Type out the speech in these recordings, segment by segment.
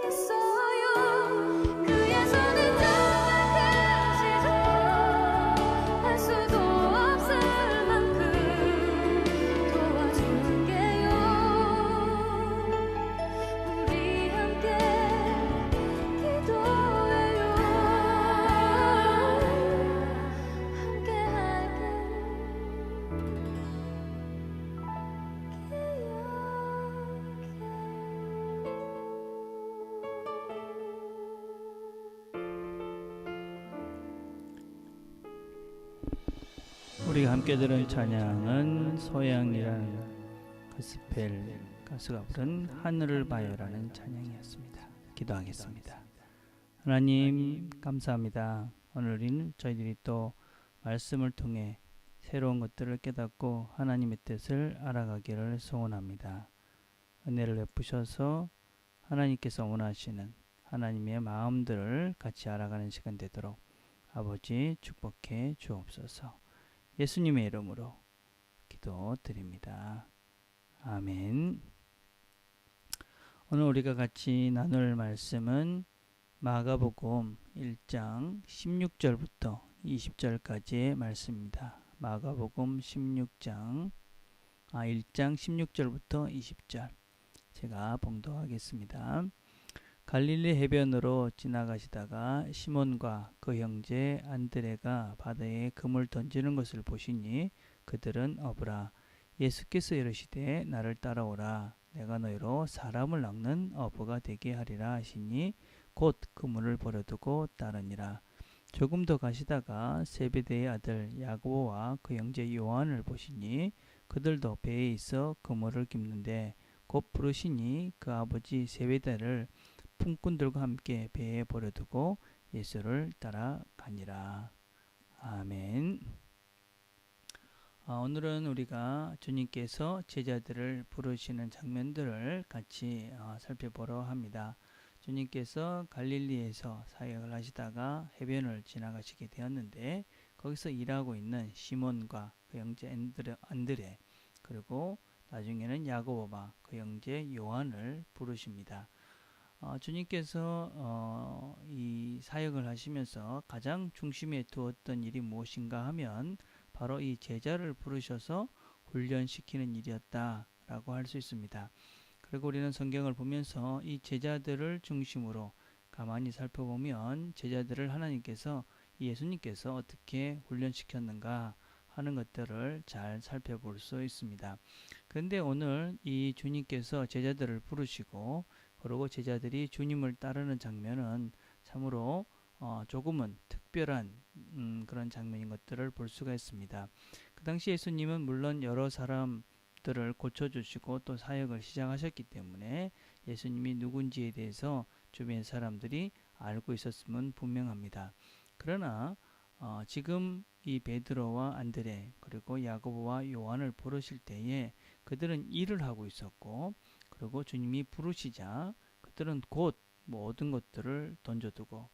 있어요. 그의 손은 정말 크시죠. 할 수도 없을 만큼 도와줄게요. 우리 함께 기도해요. 함께 우리가 함께 들은 찬양은 소양이라는 가스펠 가수가 부른 하늘을 봐요라는 찬양이었습니다. 기도하겠습니다. 하나님 감사합니다. 오늘 우리는 저희들이 또 말씀을 통해 새로운 것들을 깨닫고 하나님의 뜻을 알아가기를 소원합니다. 은혜를 베푸셔서 하나님께서 원하시는 하나님의 마음들을 같이 알아가는 시간 되도록 아버지 축복해 주옵소서. 예수님의 이름으로 기도드립니다. 아멘. 오늘 우리가 같이 나눌 말씀은 마가복음 1장 16절부터 20절까지의 말씀입니다. 마가복음 1장 16절부터 20절 제가 봉독하겠습니다. 갈릴리 해변으로 지나가시다가 시몬과 그 형제 안드레가 바다에 금을 던지는 것을 보시니 그들은 어부라. 예수께서 이르시되 나를 따라오라. 내가 너희로 사람을 낚는 어부가 되게 하리라 하시니 곧 그물을 버려두고 따르니라. 조금 더 가시다가 세베대의 아들 야고보와 그 형제 요한을 보시니 그들도 배에 있어 그물을 깁는데 곧 부르시니 그 아버지 세베대를 품꾼들과 함께 배에 버려두고 예수를 따라가니라. 아멘. 오늘은 우리가 주님께서 제자들을 부르시는 장면들을 같이 살펴보려 합니다. 주님께서 갈릴리에서 사역을 하시다가 해변을 지나가시게 되었는데 거기서 일하고 있는 시몬과 그 형제 안드레 그리고 나중에는 야고보와 그 형제 요한을 부르십니다. 주님께서 이 사역을 하시면서 가장 중심에 두었던 일이 무엇인가 하면 바로 이 제자를 부르셔서 훈련시키는 일이었다라고 할 수 있습니다. 그리고 우리는 성경을 보면서 이 제자들을 중심으로 가만히 살펴보면 제자들을 하나님께서 예수님께서 어떻게 훈련시켰는가 하는 것들을 잘 살펴볼 수 있습니다. 그런데 오늘 이 주님께서 제자들을 부르시고 그리고 제자들이 주님을 따르는 장면은 참으로 조금은 특별한 그런 장면인 것들을 볼 수가 있습니다. 그 당시 예수님은 물론 여러 사람들을 고쳐주시고 또 사역을 시작하셨기 때문에 예수님이 누군지에 대해서 주변 사람들이 알고 있었음은 분명합니다. 그러나 지금 이 베드로와 안드레 그리고 야고보와 요한을 부르실 때에 그들은 일을 하고 있었고 그리고 주님이 부르시자 그들은 곧 모든 것들을 던져두고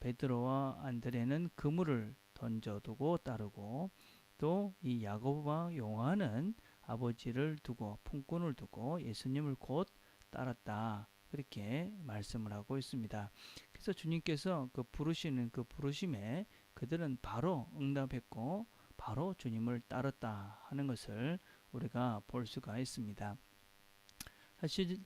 베드로와 안드레는 그물을 던져두고 따르고 또 이 야고보와 요한은 아버지를 두고 품꾼을 두고 예수님을 곧 따랐다. 그렇게 말씀을 하고 있습니다. 그래서 주님께서 그 부르시는 그 부르심에 그들은 바로 응답했고 바로 주님을 따랐다 하는 것을 우리가 볼 수가 있습니다. 사실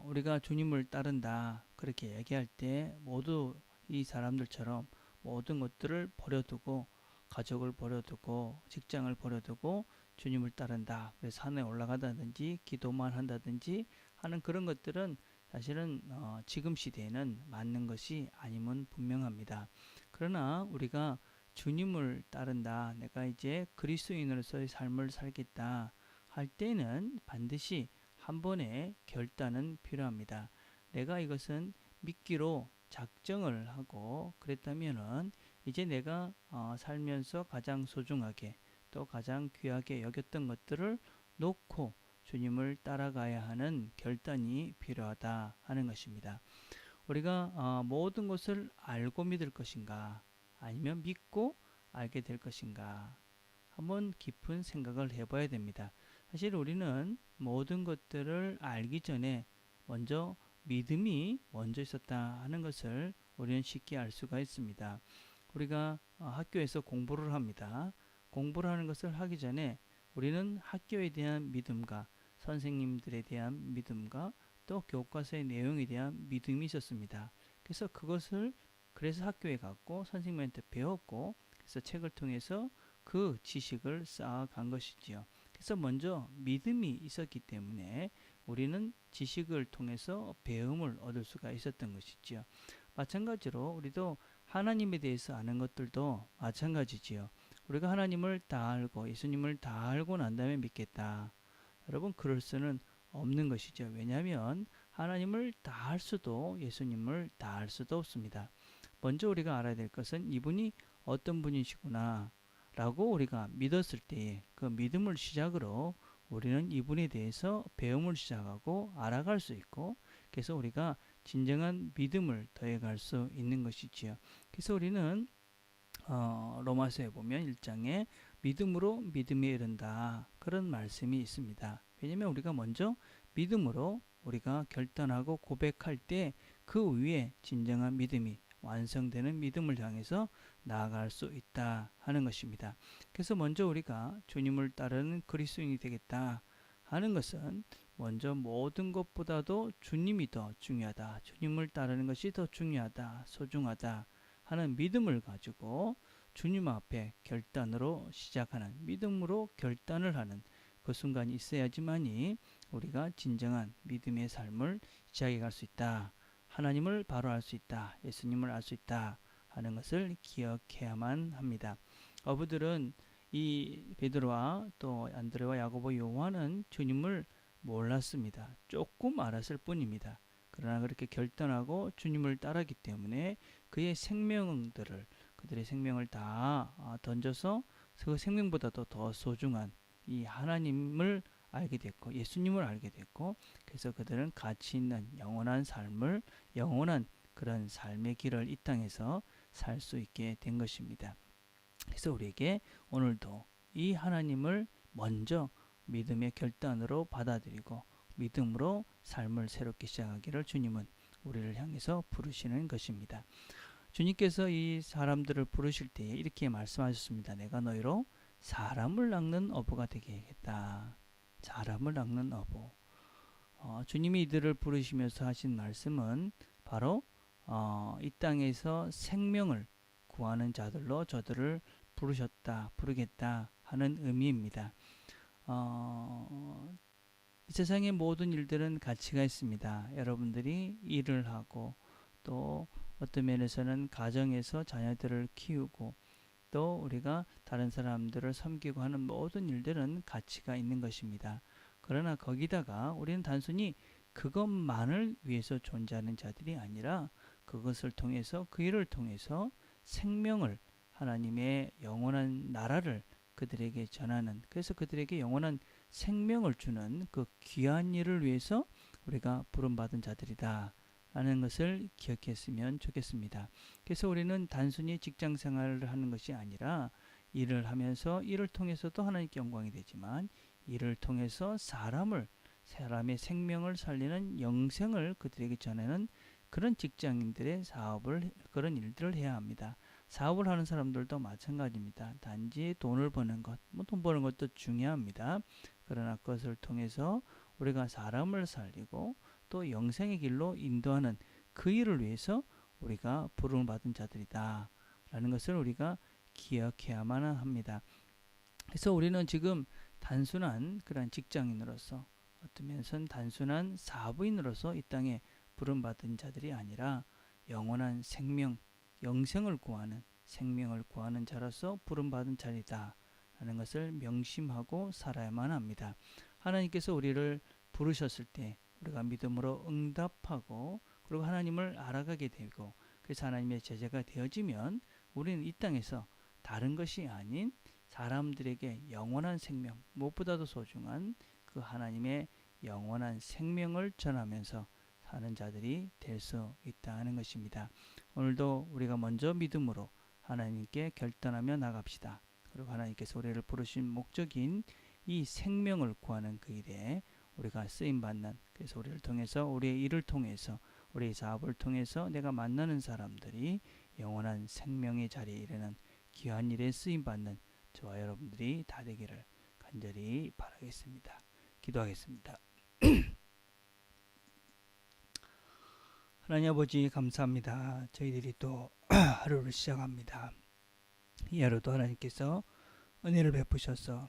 우리가 주님을 따른다 그렇게 얘기할 때 모두 이 사람들처럼 모든 것들을 버려두고 가족을 버려두고 직장을 버려두고 주님을 따른다. 그래서 산에 올라가다든지 기도만 한다든지 하는 그런 것들은 사실은 지금 시대에는 맞는 것이 아님은 분명합니다. 그러나 우리가 주님을 따른다. 내가 이제 그리스도인으로서의 삶을 살겠다 할 때는 반드시 한 번의 결단은 필요합니다. 내가 이것은 믿기로 작정을 하고 그랬다면은 이제 내가 살면서 가장 소중하게 또 가장 귀하게 여겼던 것들을 놓고 주님을 따라가야 하는 결단이 필요하다 하는 것입니다. 우리가 모든 것을 알고 믿을 것인가 아니면 믿고 알게 될 것인가 한번 깊은 생각을 해봐야 됩니다. 사실 우리는 모든 것들을 알기 전에 먼저 믿음이 먼저 있었다 하는 것을 우리는 쉽게 알 수가 있습니다. 우리가 학교에서 공부를 합니다. 공부를 하는 것을 하기 전에 우리는 학교에 대한 믿음과 선생님들에 대한 믿음과 또 교과서의 내용에 대한 믿음이 있었습니다. 그래서 학교에 갔고 선생님한테 배웠고 그래서 책을 통해서 그 지식을 쌓아간 것이지요. 그래서 먼저 믿음이 있었기 때문에 우리는 지식을 통해서 배움을 얻을 수가 있었던 것이지요. 마찬가지로 우리도 하나님에 대해서 아는 것들도 마찬가지지요. 우리가 하나님을 다 알고 예수님을 다 알고 난 다음에 믿겠다. 여러분 그럴 수는 없는 것이죠. 왜냐하면 하나님을 다 알 수도 예수님을 다 알 수도 없습니다. 먼저 우리가 알아야 될 것은 이분이 어떤 분이시구나 라고 우리가 믿었을 때에 그 믿음을 시작으로 우리는 이분에 대해서 배움을 시작하고 알아갈 수 있고 그래서 우리가 진정한 믿음을 더해갈 수 있는 것이지요. 그래서 우리는 로마서에 보면 1장에 믿음으로 믿음에 이른다 그런 말씀이 있습니다. 왜냐하면 우리가 먼저 믿음으로 우리가 결단하고 고백할 때 그 위에 진정한 믿음이 완성되는 믿음을 향해서 나아갈 수 있다 하는 것입니다. 그래서 먼저 우리가 주님을 따르는 그리스도인이 되겠다 하는 것은 먼저 모든 것보다도 주님이 더 중요하다. 주님을 따르는 것이 더 중요하다. 소중하다 하는 믿음을 가지고 주님 앞에 결단으로 시작하는 믿음으로 결단을 하는 그 순간이 있어야지만이 우리가 진정한 믿음의 삶을 시작해 갈 수 있다. 하나님을 바로 알 수 있다. 예수님을 알 수 있다 하는 것을 기억해야만 합니다. 어부들은 이 베드로와 또 안드레와 야고보 요한은 주님을 몰랐습니다. 조금 알았을 뿐입니다. 그러나 그렇게 결단하고 주님을 따르기 때문에 그들의 생명을 다 던져서 그 생명보다도 더 소중한 이 하나님을 알게 됐고 예수님을 알게 됐고 그래서 그들은 가치 있는 영원한 그런 삶의 길을 이 땅에서 살 수 있게 된 것입니다. 그래서 우리에게 오늘도 이 하나님을 먼저 믿음의 결단으로 받아들이고 믿음으로 삶을 새롭게 시작하기를 주님은 우리를 향해서 부르시는 것입니다. 주님께서 이 사람들을 부르실 때 이렇게 말씀하셨습니다. 내가 너희로 사람을 낚는 어부가 되게 하겠다. 사람을 낚는 어부. 주님이 이들을 부르시면서 하신 말씀은 바로 이 땅에서 생명을 구하는 자들로 저들을 부르겠다 하는 의미입니다. 이 세상의 모든 일들은 가치가 있습니다. 여러분들이 일을 하고 또 어떤 면에서는 가정에서 자녀들을 키우고 또 우리가 다른 사람들을 섬기고 하는 모든 일들은 가치가 있는 것입니다. 그러나 거기다가 우리는 단순히 그것만을 위해서 존재하는 자들이 아니라 그것을 통해서 그 일을 통해서 생명을 하나님의 영원한 나라를 그들에게 전하는 그래서 그들에게 영원한 생명을 주는 그 귀한 일을 위해서 우리가 부름받은 자들이다 라는 것을 기억했으면 좋겠습니다. 그래서 우리는 단순히 직장 생활을 하는 것이 아니라 일을 하면서 일을 통해서도 하나님께 영광이 되지만 일을 통해서 사람의 생명을 살리는 영생을 그들에게 전하는 그런 직장인들의 그런 일들을 해야 합니다. 사업을 하는 사람들도 마찬가지입니다. 단지 돈을 버는 것, 돈 버는 것도 중요합니다. 그러나 그것을 통해서 우리가 사람을 살리고 또 영생의 길로 인도하는 그 일을 위해서 우리가 부름을 받은 자들이다 라는 것을 우리가 기억해야만 합니다. 그래서 우리는 지금 단순한 그런 직장인으로서 어떤 면에서는 단순한 사부인으로서 이 땅에 부름받은 자들이 아니라 영원한 영생을 구하는 생명을 구하는 자로서 부름받은 자리다 라는 것을 명심하고 살아야만 합니다. 하나님께서 우리를 부르셨을 때 우리가 믿음으로 응답하고 그리고 하나님을 알아가게 되고 그래서 하나님의 제자가 되어지면 우리는 이 땅에서 다른 것이 아닌 사람들에게 영원한 생명, 무엇보다도 소중한 그 하나님의 영원한 생명을 전하면서 사는 자들이 될 수 있다는 것입니다. 오늘도 우리가 먼저 믿음으로 하나님께 결단하며 나갑시다. 그리고 하나님께서 우리를 부르신 목적인 이 생명을 구하는 그 일에 우리가 쓰임 받는, 그래서 우리를 통해서, 우리의 일을 통해서, 우리의 사업을 통해서 내가 만나는 사람들이 영원한 생명의 자리에 이르는 귀한 일에 쓰임 받는 저와 여러분들이 다 되기를 간절히 바라겠습니다. 기도하겠습니다. 하나님 아버지 감사합니다. 저희들이 또 하루를 시작합니다. 이 하루도 하나님께서 은혜를 베푸셔서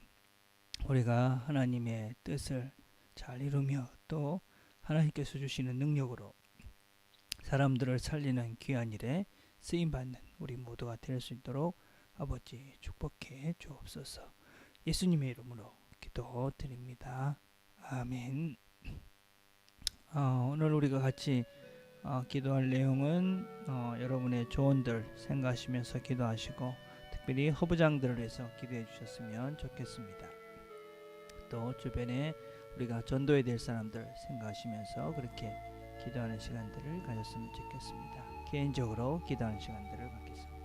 우리가 하나님의 뜻을 잘 이루며 또 하나님께서 주시는 능력으로 사람들을 살리는 귀한 일에 쓰임받는 우리 모두가 될 수 있도록 아버지 축복해 주옵소서. 예수님의 이름으로 기도드립니다. 아멘. 오늘 우리가 같이 기도할 내용은 여러분의 조언들 생각하시면서 기도하시고 특별히 허부장들을 위해서 기도해 주셨으면 좋겠습니다. 또 주변에 우리가 전도해야 될 사람들 생각하시면서 그렇게 기도하는 시간들을 가졌으면 좋겠습니다. 개인적으로 기도하는 시간들을 갖겠습니다.